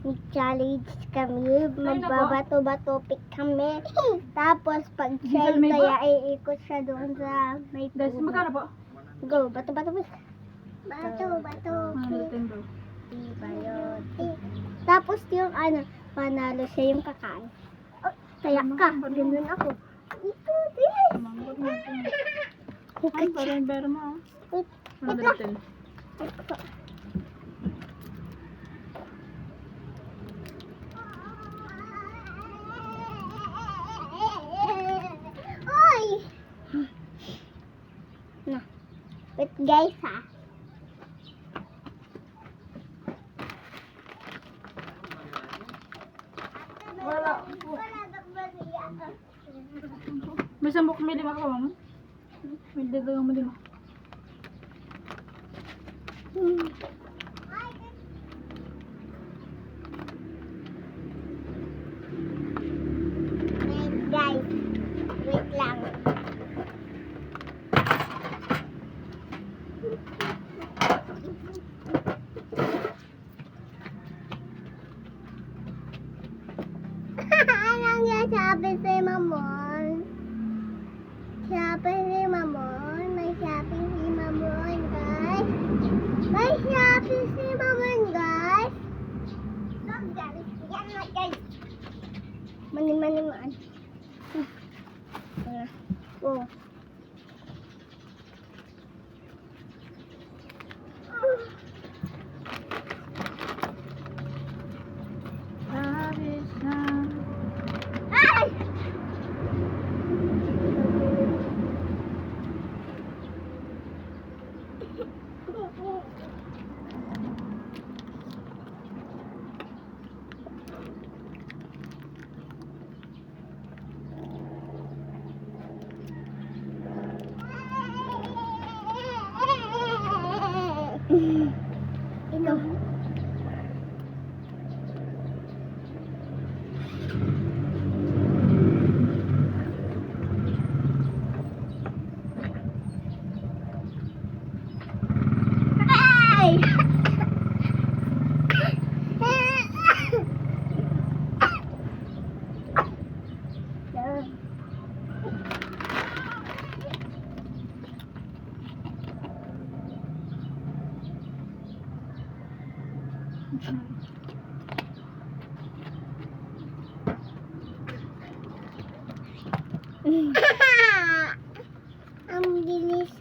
Challenge kami, magbabato-bato pick kami. Tapos pag shell kaya iikot siya doon sa may Guys, puno. magkano po? Go, bato-bato pick. Bato-bato pick. Nintendo. Tapos yung panalo siya yung kakain. Oh, kaya ka, ganun ako. Ito, bilis. Mambot natin. Ay, Hukat siya. parang bero mo. Wait, Ano wait lang. natin? Oy! Na. Wait guys ha. Wala. May sambok, may lima ka ba mo? May dagang mo lima. Guys, wait lang. Anong sabi si Mamon? Sabi si Mamon, may sabi si Mamon, guys. May sabi si Mamon, guys. Yan na, guys. Mani-mani-maan. Oh. Habis na. Ay! Ito. Ay! Ang bilis